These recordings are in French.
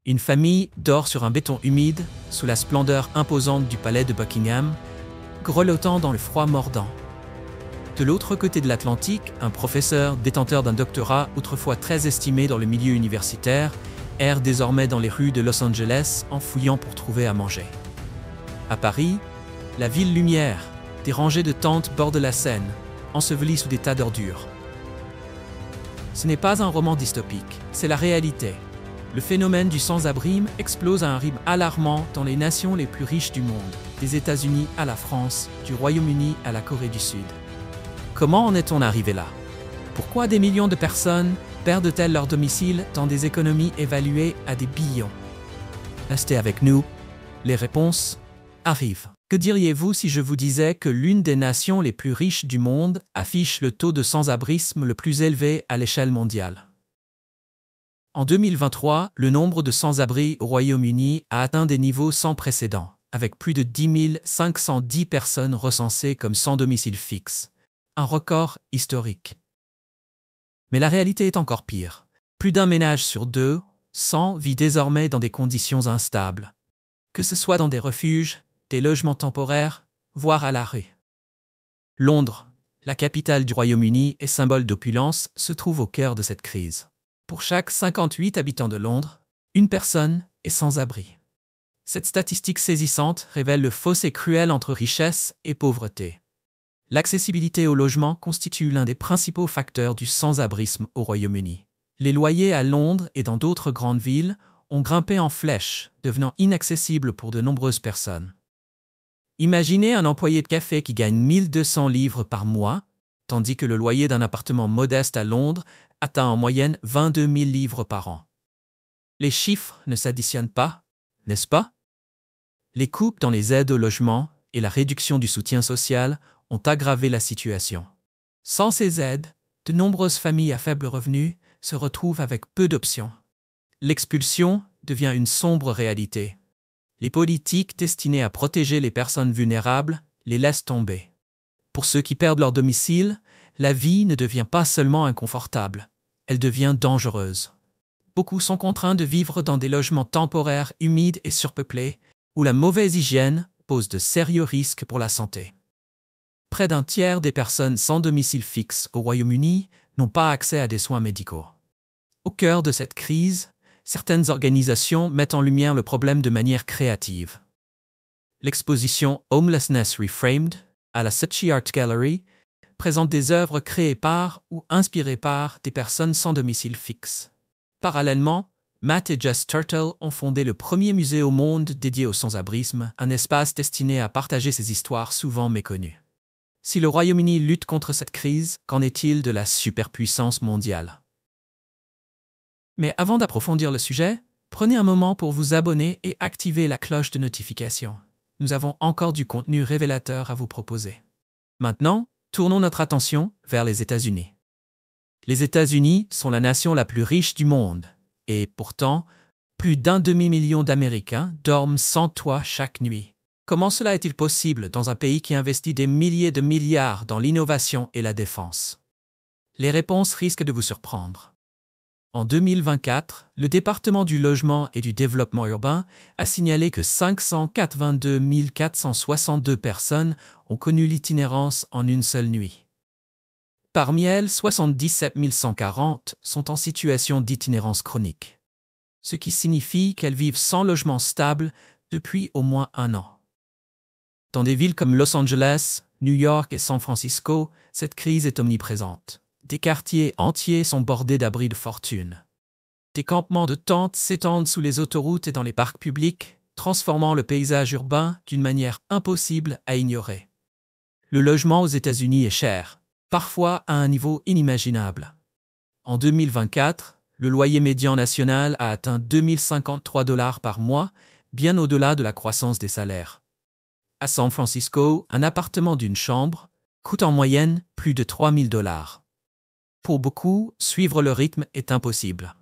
Une famille dort sur un béton humide, sous la splendeur imposante du palais de Buckingham, grelottant dans le froid mordant. De l'autre côté de l'Atlantique, un professeur détenteur d'un doctorat autrefois très estimé dans le milieu universitaire erre désormais dans les rues de Los Angeles en fouillant pour trouver à manger. À Paris, la ville lumière, des rangées de tentes bordent la Seine, ensevelies sous des tas d'ordures. Ce n'est pas un roman dystopique, c'est la réalité. Le phénomène du sans-abrisme explose à un rythme alarmant dans les nations les plus riches du monde, des États-Unis à la France, du Royaume-Uni à la Corée du Sud. Comment en est-on arrivé là? Pourquoi des millions de personnes perdent-elles leur domicile dans des économies évaluées à des billions? Restez avec nous, les réponses arrivent. Que diriez-vous si je vous disais que l'une des nations les plus riches du monde affiche le taux de sans-abrisme le plus élevé à l'échelle mondiale? En 2023, le nombre de sans-abri au Royaume-Uni a atteint des niveaux sans précédent, avec plus de 10 510 personnes recensées comme sans domicile fixe. Un record historique. Mais la réalité est encore pire. Plus d'un ménage sur 200 vit désormais dans des conditions instables. Que ce soit dans des refuges, des logements temporaires, voire à la rue. Londres, la capitale du Royaume-Uni et symbole d'opulence, se trouve au cœur de cette crise. Pour chaque 58 habitants de Londres, une personne est sans abri. Cette statistique saisissante révèle le fossé cruel entre richesse et pauvreté. L'accessibilité au logement constitue l'un des principaux facteurs du sans-abrisme au Royaume-Uni. Les loyers à Londres et dans d'autres grandes villes ont grimpé en flèche, devenant inaccessibles pour de nombreuses personnes. Imaginez un employé de café qui gagne 1200 livres par mois, tandis que le loyer d'un appartement modeste à Londres atteint en moyenne 22 000 livres par an. Les chiffres ne s'additionnent pas, n'est-ce pas? Les coupes dans les aides au logement et la réduction du soutien social ont aggravé la situation. Sans ces aides, de nombreuses familles à faible revenu se retrouvent avec peu d'options. L'expulsion devient une sombre réalité. Les politiques destinées à protéger les personnes vulnérables les laissent tomber. Pour ceux qui perdent leur domicile, la vie ne devient pas seulement inconfortable, elle devient dangereuse. Beaucoup sont contraints de vivre dans des logements temporaires humides et surpeuplés, où la mauvaise hygiène pose de sérieux risques pour la santé. Près d'un tiers des personnes sans domicile fixe au Royaume-Uni n'ont pas accès à des soins médicaux. Au cœur de cette crise, certaines organisations mettent en lumière le problème de manière créative. L'exposition Homelessness Reframed à la Saatchi Art Gallery présente des œuvres créées par ou inspirées par des personnes sans domicile fixe. Parallèlement, Matt et Jess Turtle ont fondé le premier musée au monde dédié au sans-abrisme, un espace destiné à partager ces histoires souvent méconnues. Si le Royaume-Uni lutte contre cette crise, qu'en est-il de la superpuissance mondiale? Mais avant d'approfondir le sujet, prenez un moment pour vous abonner et activer la cloche de notification. Nous avons encore du contenu révélateur à vous proposer. Maintenant, tournons notre attention vers les États-Unis. Les États-Unis sont la nation la plus riche du monde, et pourtant, plus d'un demi-million d'Américains dorment sans toit chaque nuit. Comment cela est-il possible dans un pays qui investit des milliers de milliards dans l'innovation et la défense? Les réponses risquent de vous surprendre. En 2024, le département du logement et du développement urbain a signalé que 582 462 personnes ont connu l'itinérance en une seule nuit. Parmi elles, 77 140 sont en situation d'itinérance chronique, ce qui signifie qu'elles vivent sans logement stable depuis au moins un an. Dans des villes comme Los Angeles, New York et San Francisco, cette crise est omniprésente. Des quartiers entiers sont bordés d'abris de fortune. Des campements de tentes s'étendent sous les autoroutes et dans les parcs publics, transformant le paysage urbain d'une manière impossible à ignorer. Le logement aux États-Unis est cher, parfois à un niveau inimaginable. En 2024, le loyer médian national a atteint 2 053 $ par mois, bien au-delà de la croissance des salaires. À San Francisco, un appartement d'une chambre coûte en moyenne plus de 3 000 $. Pour beaucoup, suivre le rythme est impossible.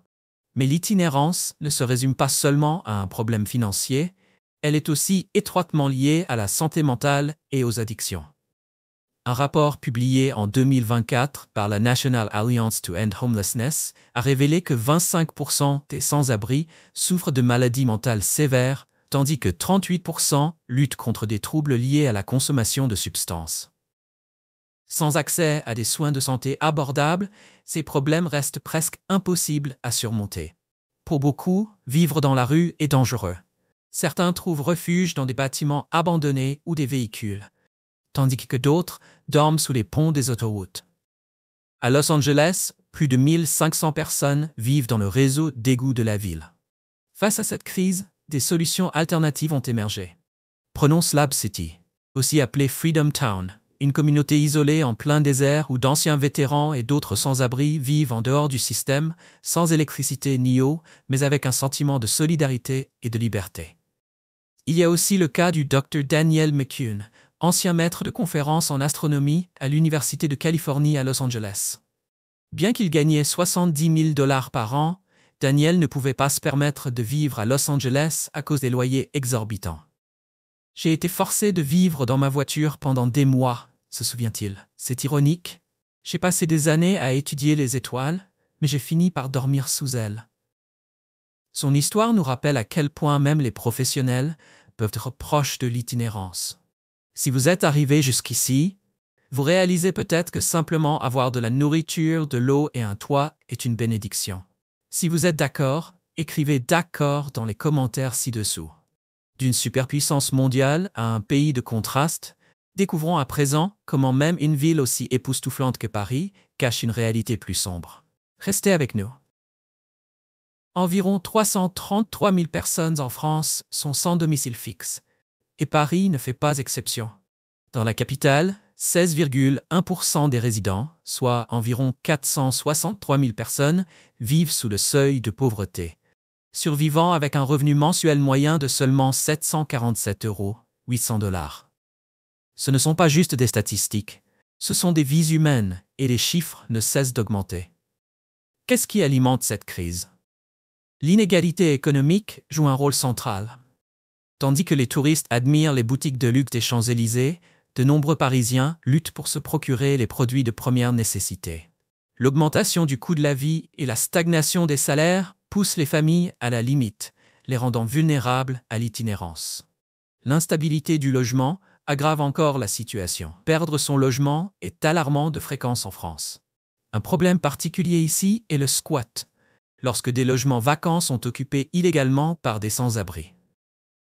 Mais l'itinérance ne se résume pas seulement à un problème financier, elle est aussi étroitement liée à la santé mentale et aux addictions. Un rapport publié en 2024 par la National Alliance to End Homelessness a révélé que 25% des sans-abri souffrent de maladies mentales sévères, tandis que 38% luttent contre des troubles liés à la consommation de substances. Sans accès à des soins de santé abordables, ces problèmes restent presque impossibles à surmonter. Pour beaucoup, vivre dans la rue est dangereux. Certains trouvent refuge dans des bâtiments abandonnés ou des véhicules, tandis que d'autres dorment sous les ponts des autoroutes. À Los Angeles, plus de 1500 personnes vivent dans le réseau d'égouts de la ville. Face à cette crise, des solutions alternatives ont émergé. Prenons Slab City, aussi appelée Freedom Town, une communauté isolée en plein désert où d'anciens vétérans et d'autres sans-abri vivent en dehors du système, sans électricité ni eau, mais avec un sentiment de solidarité et de liberté. Il y a aussi le cas du Dr. Daniel McCune, ancien maître de conférences en astronomie à l'Université de Californie à Los Angeles. Bien qu'il gagnait 70 000 $ par an, Daniel ne pouvait pas se permettre de vivre à Los Angeles à cause des loyers exorbitants. « J'ai été forcé de vivre dans ma voiture pendant des mois », se souvient-il. C'est ironique. J'ai passé des années à étudier les étoiles, mais j'ai fini par dormir sous elles. Son histoire nous rappelle à quel point même les professionnels peuvent être proches de l'itinérance. Si vous êtes arrivé jusqu'ici, vous réalisez peut-être que simplement avoir de la nourriture, de l'eau et un toit est une bénédiction. Si vous êtes d'accord, écrivez « d'accord » dans les commentaires ci-dessous. D'une superpuissance mondiale à un pays de contraste, découvrons à présent comment même une ville aussi époustouflante que Paris cache une réalité plus sombre. Restez avec nous. Environ 333 000 personnes en France sont sans domicile fixe, et Paris ne fait pas exception. Dans la capitale, 16,1% des résidents, soit environ 463 000 personnes, vivent sous le seuil de pauvreté, survivant avec un revenu mensuel moyen de seulement 747 €, 800 $. Ce ne sont pas juste des statistiques, ce sont des vies humaines et les chiffres ne cessent d'augmenter. Qu'est-ce qui alimente cette crise? L'inégalité économique joue un rôle central. Tandis que les touristes admirent les boutiques de luxe des Champs-Élysées, de nombreux Parisiens luttent pour se procurer les produits de première nécessité. L'augmentation du coût de la vie et la stagnation des salaires poussent les familles à la limite, les rendant vulnérables à l'itinérance. L'instabilité du logement aggrave encore la situation. Perdre son logement est alarmant de fréquence en France. Un problème particulier ici est le squat, lorsque des logements vacants sont occupés illégalement par des sans-abri.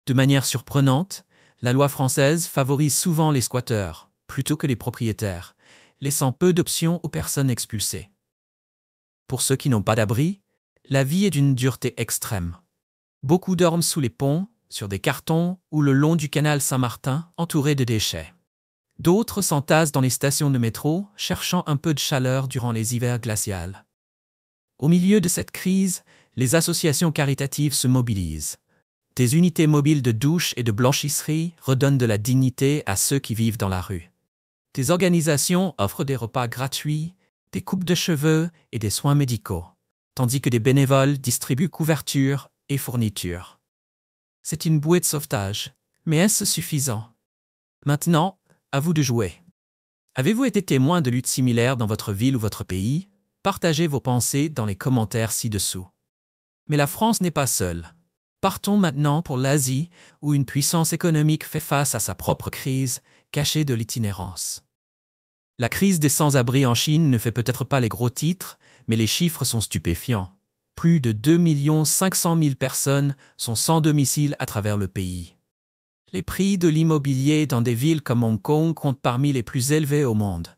De manière surprenante, la loi française favorise souvent les squatteurs, plutôt que les propriétaires, laissant peu d'options aux personnes expulsées. Pour ceux qui n'ont pas d'abri, la vie est d'une dureté extrême. Beaucoup dorment sous les ponts, sur des cartons ou le long du canal Saint-Martin, entourés de déchets. D'autres s'entassent dans les stations de métro, cherchant un peu de chaleur durant les hivers glaciaux. Au milieu de cette crise, les associations caritatives se mobilisent. Des unités mobiles de douche et de blanchisserie redonnent de la dignité à ceux qui vivent dans la rue. Des organisations offrent des repas gratuits, des coupes de cheveux et des soins médicaux, tandis que des bénévoles distribuent couvertures et fournitures. C'est une bouée de sauvetage, mais est-ce suffisant? Maintenant, à vous de jouer. Avez-vous été témoin de luttes similaires dans votre ville ou votre pays? Partagez vos pensées dans les commentaires ci-dessous. Mais la France n'est pas seule. Partons maintenant pour l'Asie, où une puissance économique fait face à sa propre crise, cachée de l'itinérance. La crise des sans-abri en Chine ne fait peut-être pas les gros titres, mais les chiffres sont stupéfiants. Plus de 2 500 000 personnes sont sans domicile à travers le pays. Les prix de l'immobilier dans des villes comme Hong Kong comptent parmi les plus élevés au monde.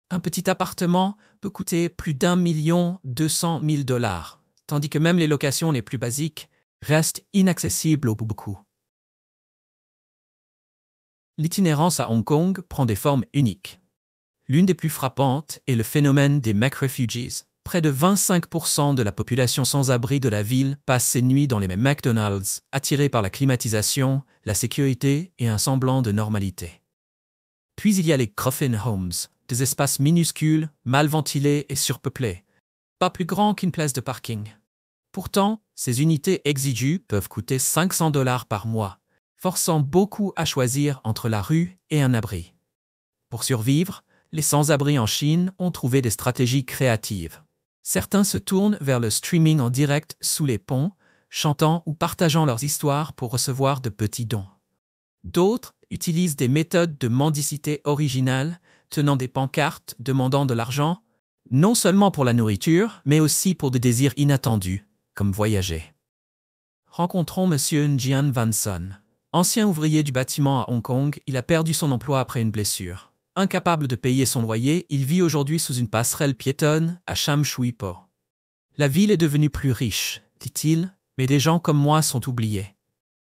Un petit appartement peut coûter plus d'1 200 000 $, tandis que même les locations les plus basiques restent inaccessibles au beaucoup. L'itinérance à Hong Kong prend des formes uniques. L'une des plus frappantes est le phénomène des McRefugees. Près de 25% de la population sans-abri de la ville passe ses nuits dans les mêmes McDonald's, attirés par la climatisation, la sécurité et un semblant de normalité. Puis il y a les coffin homes, des espaces minuscules, mal ventilés et surpeuplés, pas plus grands qu'une place de parking. Pourtant, ces unités exiguës peuvent coûter 500 $ par mois, forçant beaucoup à choisir entre la rue et un abri. Pour survivre, les sans-abri en Chine ont trouvé des stratégies créatives. Certains se tournent vers le streaming en direct sous les ponts, chantant ou partageant leurs histoires pour recevoir de petits dons. D'autres utilisent des méthodes de mendicité originales, tenant des pancartes demandant de l'argent, non seulement pour la nourriture, mais aussi pour des désirs inattendus, comme voyager. Rencontrons M. Njian Van Son. Ancien ouvrier du bâtiment à Hong Kong, il a perdu son emploi après une blessure. Incapable de payer son loyer, il vit aujourd'hui sous une passerelle piétonne à Sham Shui Po. La ville est devenue plus riche, dit-il, mais des gens comme moi sont oubliés.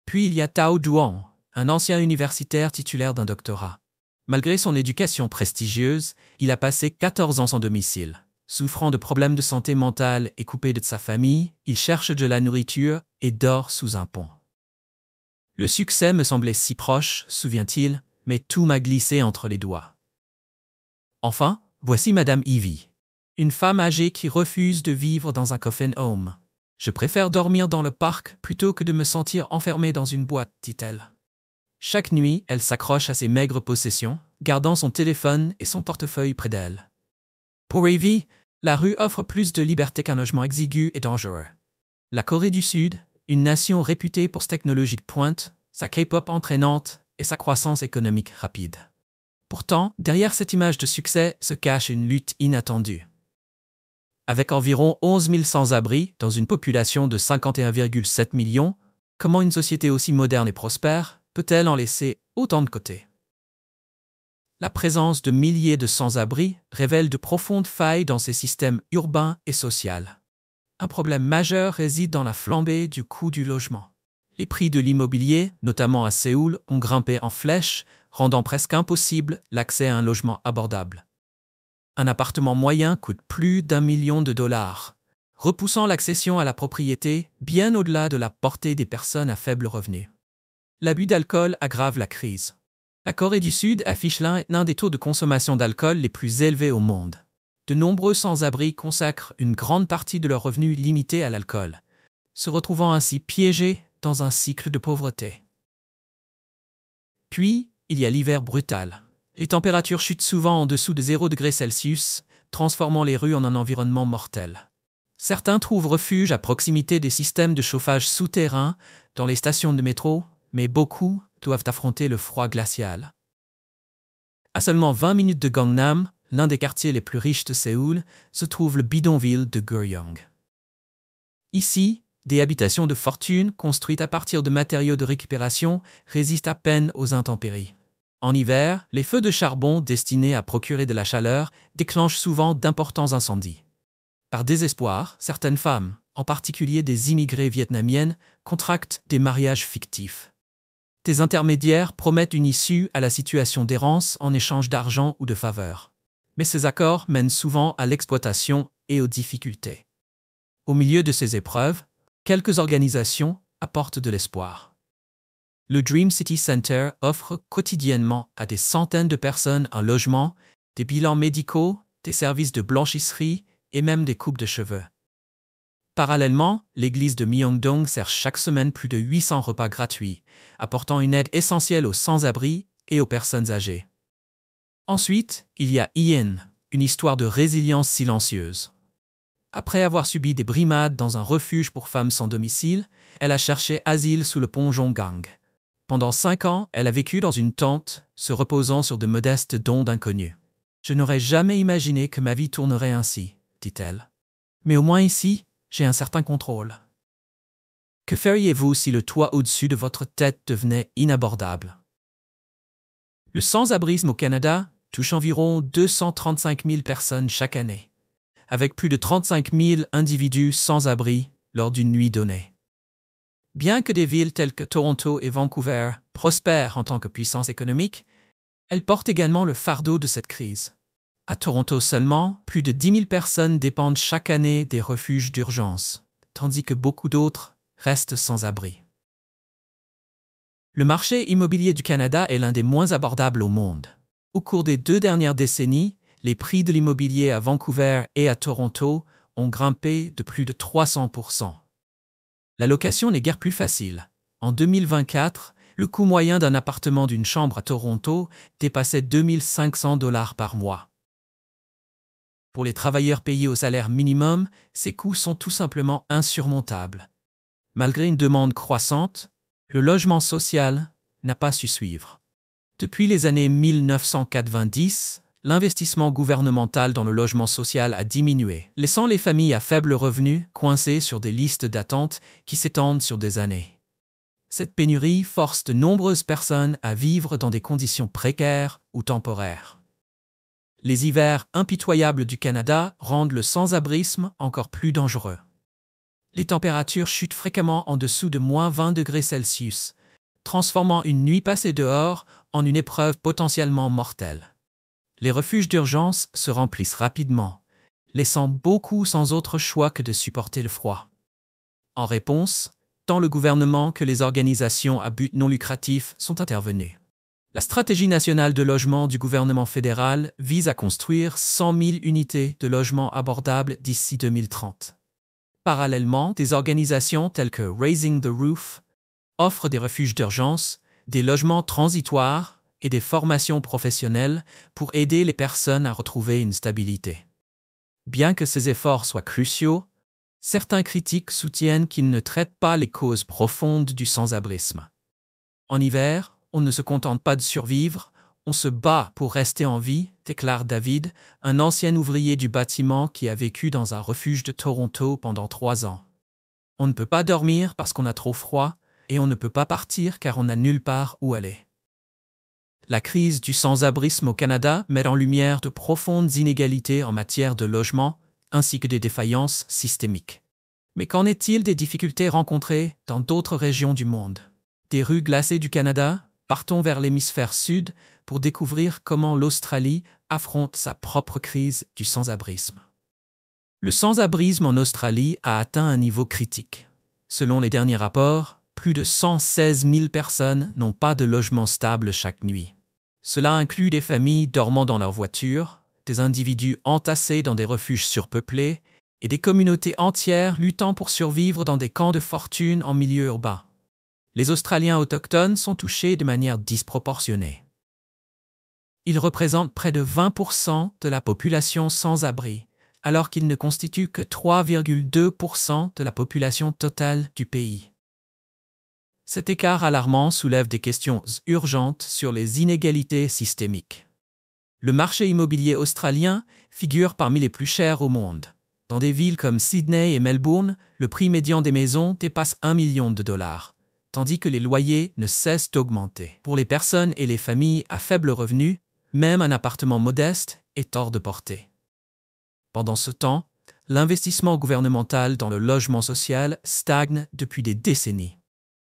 Puis il y a Tao Duan, un ancien universitaire titulaire d'un doctorat. Malgré son éducation prestigieuse, il a passé 14 ans sans domicile. Souffrant de problèmes de santé mentale et coupé de sa famille, il cherche de la nourriture et dort sous un pont. Le succès me semblait si proche, souvient-il, mais tout m'a glissé entre les doigts. Enfin, voici Madame Ivy, une femme âgée qui refuse de vivre dans un coffin home. Je préfère dormir dans le parc plutôt que de me sentir enfermée dans une boîte, dit-elle. Chaque nuit, elle s'accroche à ses maigres possessions, gardant son téléphone et son portefeuille près d'elle. Pour Ivy, la rue offre plus de liberté qu'un logement exigu et dangereux. La Corée du Sud, une nation réputée pour sa technologie de pointe, sa K-pop entraînante et sa croissance économique rapide. Pourtant, derrière cette image de succès se cache une lutte inattendue. Avec environ 11 000 sans-abri dans une population de 51,7 millions, comment une société aussi moderne et prospère peut-elle en laisser autant de côté? La présence de milliers de sans-abri révèle de profondes failles dans ces systèmes urbains et sociaux. Un problème majeur réside dans la flambée du coût du logement. Les prix de l'immobilier, notamment à Séoul, ont grimpé en flèche, rendant presque impossible l'accès à un logement abordable. Un appartement moyen coûte plus d'1 million de dollars, repoussant l'accession à la propriété bien au-delà de la portée des personnes à faible revenu. L'abus d'alcool aggrave la crise. La Corée du Sud affiche l'un des taux de consommation d'alcool les plus élevés au monde. De nombreux sans-abri consacrent une grande partie de leurs revenus limités à l'alcool, se retrouvant ainsi piégés dans un cycle de pauvreté. Puis, il y a l'hiver brutal. Les températures chutent souvent en dessous de 0 degrés Celsius, transformant les rues en un environnement mortel. Certains trouvent refuge à proximité des systèmes de chauffage souterrains, dans les stations de métro, mais beaucoup doivent affronter le froid glacial. À seulement 20 minutes de Gangnam, l'un des quartiers les plus riches de Séoul, se trouve le bidonville de Guryong. Ici, des habitations de fortune construites à partir de matériaux de récupération résistent à peine aux intempéries. En hiver, les feux de charbon destinés à procurer de la chaleur déclenchent souvent d'importants incendies. Par désespoir, certaines femmes, en particulier des immigrées vietnamiennes, contractent des mariages fictifs. Des intermédiaires promettent une issue à la situation d'errance en échange d'argent ou de faveurs. Mais ces accords mènent souvent à l'exploitation et aux difficultés. Au milieu de ces épreuves, quelques organisations apportent de l'espoir. Le Dream City Center offre quotidiennement à des centaines de personnes un logement, des bilans médicaux, des services de blanchisserie et même des coupes de cheveux. Parallèlement, l'église de Myeongdong sert chaque semaine plus de 800 repas gratuits, apportant une aide essentielle aux sans-abri et aux personnes âgées. Ensuite, il y a Ian, une histoire de résilience silencieuse. Après avoir subi des brimades dans un refuge pour femmes sans domicile, elle a cherché asile sous le pont Jonggang. Pendant 5 ans, elle a vécu dans une tente, se reposant sur de modestes dons d'inconnus. « Je n'aurais jamais imaginé que ma vie tournerait ainsi, » dit-elle. « Mais au moins ici, j'ai un certain contrôle. » Que feriez-vous si le toit au-dessus de votre tête devenait inabordable? Le sans-abrisme au Canada touche environ 235 000 personnes chaque année, avec plus de 35 000 individus sans abri lors d'une nuit donnée. Bien que des villes telles que Toronto et Vancouver prospèrent en tant que puissance économique, elles portent également le fardeau de cette crise. À Toronto seulement, plus de 10 000 personnes dépendent chaque année des refuges d'urgence, tandis que beaucoup d'autres restent sans abri. Le marché immobilier du Canada est l'un des moins abordables au monde. Au cours des 2 dernières décennies, les prix de l'immobilier à Vancouver et à Toronto ont grimpé de plus de 300%. La location n'est guère plus facile. En 2024, Le coût moyen d'un appartement d'une chambre à Toronto dépassait 2 500 $ par mois. Pour les travailleurs payés au salaire minimum, ces coûts sont tout simplement insurmontables. Malgré une demande croissante, le logement social n'a pas su suivre. Depuis les années 1990, l'investissement gouvernemental dans le logement social a diminué, laissant les familles à faible revenu coincées sur des listes d'attente qui s'étendent sur des années. Cette pénurie force de nombreuses personnes à vivre dans des conditions précaires ou temporaires. Les hivers impitoyables du Canada rendent le sans-abrisme encore plus dangereux. Les températures chutent fréquemment en dessous de -20°C, transformant une nuit passée dehors en une épreuve potentiellement mortelle. Les refuges d'urgence se remplissent rapidement, laissant beaucoup sans autre choix que de supporter le froid. En réponse, tant le gouvernement que les organisations à but non lucratif sont intervenus. La stratégie nationale de logement du gouvernement fédéral vise à construire 100 000 unités de logements abordables d'ici 2030. Parallèlement, des organisations telles que Raising the Roof offrent des refuges d'urgence, des logements transitoires et des formations professionnelles pour aider les personnes à retrouver une stabilité. Bien que ces efforts soient cruciaux, certains critiques soutiennent qu'ils ne traitent pas les causes profondes du sans-abrisme. En hiver, on ne se contente pas de survivre, on se bat pour rester en vie, déclare David, un ancien ouvrier du bâtiment qui a vécu dans un refuge de Toronto pendant 3 ans. On ne peut pas dormir parce qu'on a trop froid, et on ne peut pas partir car on n'a nulle part où aller. La crise du sans-abrisme au Canada met en lumière de profondes inégalités en matière de logement, ainsi que des défaillances systémiques. Mais qu'en est-il des difficultés rencontrées dans d'autres régions du monde? Des rues glacées du Canada, partons vers l'hémisphère sud pour découvrir comment l'Australie affronte sa propre crise du sans-abrisme. Le sans-abrisme en Australie a atteint un niveau critique. Selon les derniers rapports, plus de 116 000 personnes n'ont pas de logement stable chaque nuit. Cela inclut des familles dormant dans leur voiture, des individus entassés dans des refuges surpeuplés et des communautés entières luttant pour survivre dans des camps de fortune en milieu urbain. Les Australiens autochtones sont touchés de manière disproportionnée. Ils représentent près de 20% de la population sans abri, alors qu'ils ne constituent que 3,2% de la population totale du pays. Cet écart alarmant soulève des questions urgentes sur les inégalités systémiques. Le marché immobilier australien figure parmi les plus chers au monde. Dans des villes comme Sydney et Melbourne, le prix médian des maisons dépasse 1 million de dollars, tandis que les loyers ne cessent d'augmenter. Pour les personnes et les familles à faible revenu, même un appartement modeste est hors de portée. Pendant ce temps, l'investissement gouvernemental dans le logement social stagne depuis des décennies.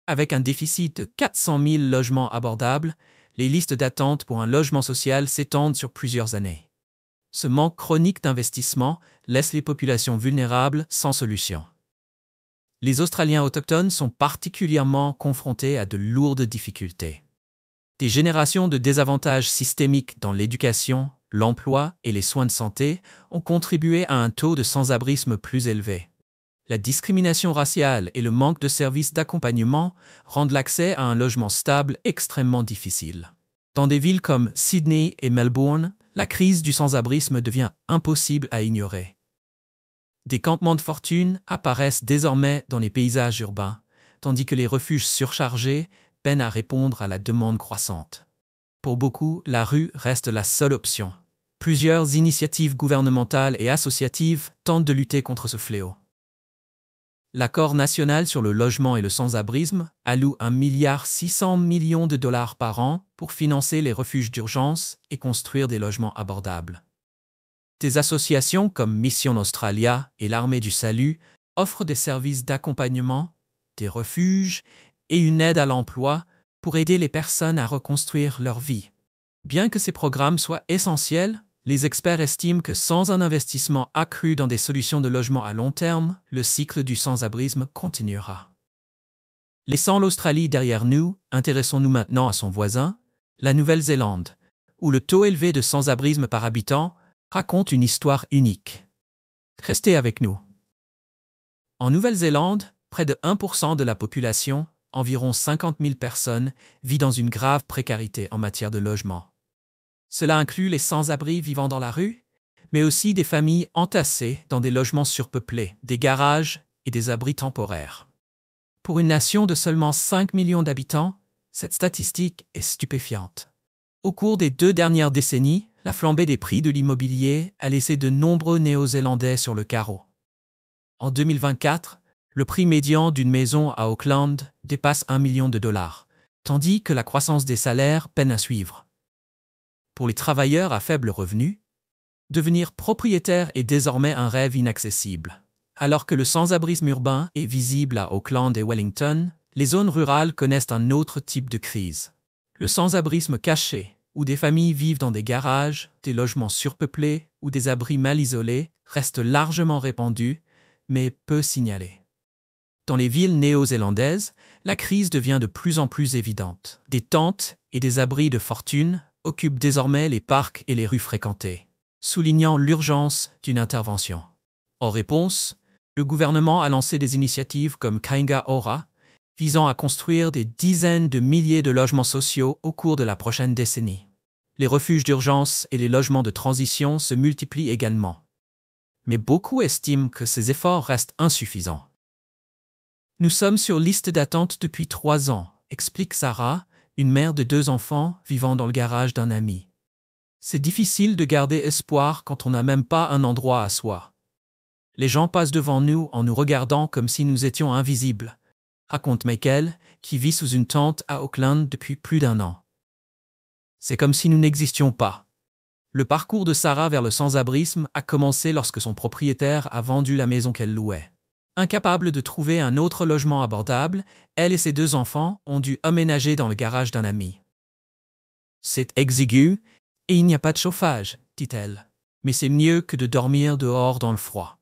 Avec un déficit de 400 000 logements abordables, les listes d'attente pour un logement social s'étendent sur plusieurs années. Ce manque chronique d'investissement laisse les populations vulnérables sans solution. Les Australiens autochtones sont particulièrement confrontés à de lourdes difficultés. Des générations de désavantages systémiques dans l'éducation, l'emploi et les soins de santé ont contribué à un taux de sans-abrisme plus élevé. La discrimination raciale et le manque de services d'accompagnement rendent l'accès à un logement stable extrêmement difficile. Dans des villes comme Sydney et Melbourne, la crise du sans-abrisme devient impossible à ignorer. Des campements de fortune apparaissent désormais dans les paysages urbains, tandis que les refuges surchargés peinent à répondre à la demande croissante. Pour beaucoup, la rue reste la seule option. Plusieurs initiatives gouvernementales et associatives tentent de lutter contre ce fléau. L'Accord national sur le logement et le sans-abrisme alloue 1,6 milliard de dollars par an pour financer les refuges d'urgence et construire des logements abordables. Des associations comme Mission Australia et l'Armée du Salut offrent des services d'accompagnement, des refuges et une aide à l'emploi pour aider les personnes à reconstruire leur vie. Bien que ces programmes soient essentiels, les experts estiment que sans un investissement accru dans des solutions de logement à long terme, le cycle du sans-abrisme continuera. Laissant l'Australie derrière nous, intéressons-nous maintenant à son voisin, la Nouvelle-Zélande, où le taux élevé de sans-abrisme par habitant raconte une histoire unique. Restez avec nous. En Nouvelle-Zélande, près de 1% de la population environ 50 000 personnes vivent dans une grave précarité en matière de logement. Cela inclut les sans-abri vivant dans la rue, mais aussi des familles entassées dans des logements surpeuplés, des garages et des abris temporaires. Pour une nation de seulement 5 millions d'habitants, cette statistique est stupéfiante. Au cours des 2 dernières décennies, la flambée des prix de l'immobilier a laissé de nombreux Néo-Zélandais sur le carreau. En 2024, le prix médian d'une maison à Auckland dépasse $1 million, tandis que la croissance des salaires peine à suivre. Pour les travailleurs à faible revenu, devenir propriétaire est désormais un rêve inaccessible. Alors que le sans-abrisme urbain est visible à Auckland et Wellington, les zones rurales connaissent un autre type de crise. Le sans-abrisme caché, où des familles vivent dans des garages, des logements surpeuplés ou des abris mal isolés, reste largement répandu, mais peu signalé. Dans les villes néo-zélandaises, la crise devient de plus en plus évidente. Des tentes et des abris de fortune occupent désormais les parcs et les rues fréquentées, soulignant l'urgence d'une intervention. En réponse, le gouvernement a lancé des initiatives comme Kainga Ora, visant à construire des dizaines de milliers de logements sociaux au cours de la prochaine décennie. Les refuges d'urgence et les logements de transition se multiplient également. Mais beaucoup estiment que ces efforts restent insuffisants. Nous sommes sur liste d'attente depuis 3 ans, explique Sarah, une mère de 2 enfants vivant dans le garage d'un ami. C'est difficile de garder espoir quand on n'a même pas un endroit à soi. Les gens passent devant nous en nous regardant comme si nous étions invisibles, raconte Michael, qui vit sous une tente à Auckland depuis plus d'1 an. C'est comme si nous n'existions pas. Le parcours de Sarah vers le sans-abrisme a commencé lorsque son propriétaire a vendu la maison qu'elle louait. Incapable de trouver un autre logement abordable, elle et ses 2 enfants ont dû emménager dans le garage d'un ami. C'est exigu et il n'y a pas de chauffage, dit-elle. Mais c'est mieux que de dormir dehors dans le froid.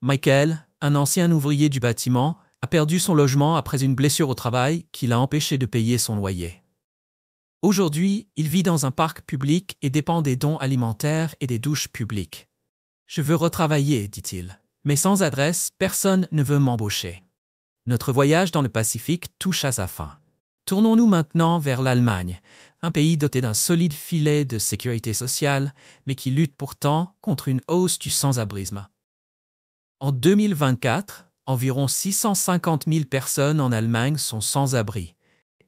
Michael, un ancien ouvrier du bâtiment, a perdu son logement après une blessure au travail qui l'a empêché de payer son loyer. Aujourd'hui, il vit dans un parc public et dépend des dons alimentaires et des douches publiques. « Je veux retravailler, dit-il. Mais sans adresse, personne ne veut m'embaucher. Notre voyage dans le Pacifique touche à sa fin. Tournons-nous maintenant vers l'Allemagne, un pays doté d'un solide filet de sécurité sociale, mais qui lutte pourtant contre une hausse du sans-abrisme. En 2024, environ 650 000 personnes en Allemagne sont sans abri,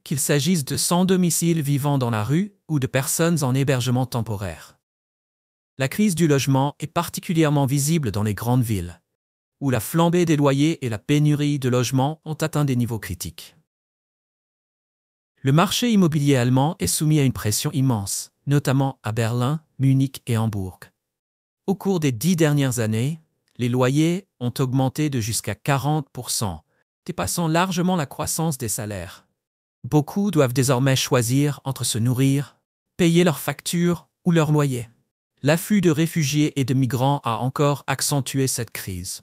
qu'il s'agisse de sans-domicile vivant dans la rue ou de personnes en hébergement temporaire. La crise du logement est particulièrement visible dans les grandes villes, où la flambée des loyers et la pénurie de logements ont atteint des niveaux critiques. Le marché immobilier allemand est soumis à une pression immense, notamment à Berlin, Munich et Hambourg. Au cours des 10 dernières années, les loyers ont augmenté de jusqu'à 40%, dépassant largement la croissance des salaires. Beaucoup doivent désormais choisir entre se nourrir, payer leurs factures ou leur loyer. L'afflux de réfugiés et de migrants a encore accentué cette crise.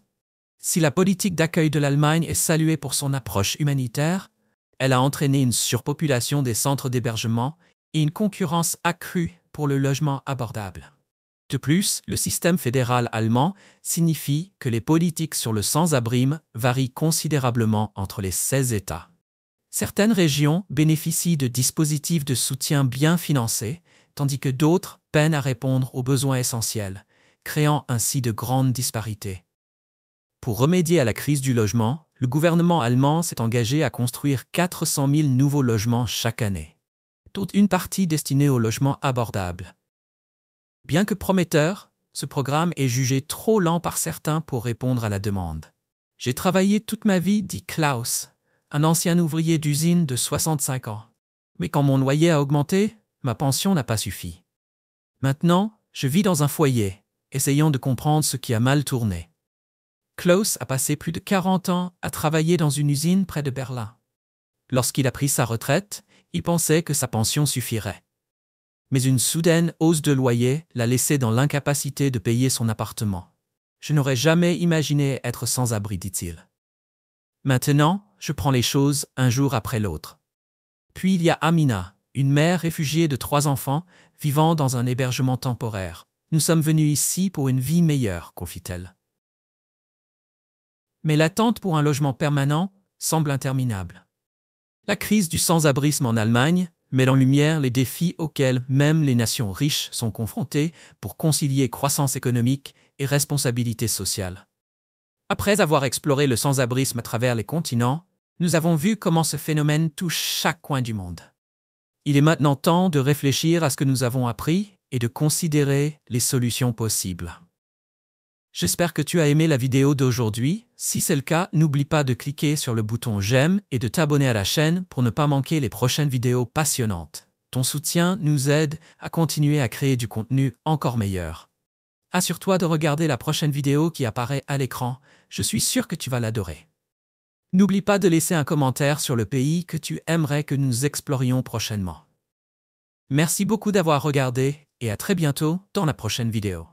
Si la politique d'accueil de l'Allemagne est saluée pour son approche humanitaire, elle a entraîné une surpopulation des centres d'hébergement et une concurrence accrue pour le logement abordable. De plus, le système fédéral allemand signifie que les politiques sur le sans-abrisme varient considérablement entre les 16 États. Certaines régions bénéficient de dispositifs de soutien bien financés, tandis que d'autres peinent à répondre aux besoins essentiels, créant ainsi de grandes disparités. Pour remédier à la crise du logement, le gouvernement allemand s'est engagé à construire 400 000 nouveaux logements chaque année, dont une partie destinée au logement abordable. Bien que prometteur, ce programme est jugé trop lent par certains pour répondre à la demande. « J'ai travaillé toute ma vie, dit Klaus, un ancien ouvrier d'usine de 65 ans. Mais quand mon loyer a augmenté, ma pension n'a pas suffi. Maintenant, je vis dans un foyer, essayant de comprendre ce qui a mal tourné. » Klaus a passé plus de 40 ans à travailler dans une usine près de Berlin. Lorsqu'il a pris sa retraite, il pensait que sa pension suffirait. Mais une soudaine hausse de loyer l'a laissé dans l'incapacité de payer son appartement. « Je n'aurais jamais imaginé être sans abri, dit-il. Maintenant, je prends les choses un jour après l'autre. » Puis il y a Amina, une mère réfugiée de 3 enfants, vivant dans un hébergement temporaire. « Nous sommes venus ici pour une vie meilleure, confie-t-elle. Mais l'attente pour un logement permanent semble interminable. La crise du sans-abrisme en Allemagne met en lumière les défis auxquels même les nations riches sont confrontées pour concilier croissance économique et responsabilité sociale. Après avoir exploré le sans-abrisme à travers les continents, nous avons vu comment ce phénomène touche chaque coin du monde. Il est maintenant temps de réfléchir à ce que nous avons appris et de considérer les solutions possibles. J'espère que tu as aimé la vidéo d'aujourd'hui. Si c'est le cas, n'oublie pas de cliquer sur le bouton j'aime et de t'abonner à la chaîne pour ne pas manquer les prochaines vidéos passionnantes. Ton soutien nous aide à continuer à créer du contenu encore meilleur. Assure-toi de regarder la prochaine vidéo qui apparaît à l'écran. Je suis sûr que tu vas l'adorer. N'oublie pas de laisser un commentaire sur le pays que tu aimerais que nous explorions prochainement. Merci beaucoup d'avoir regardé et à très bientôt dans la prochaine vidéo.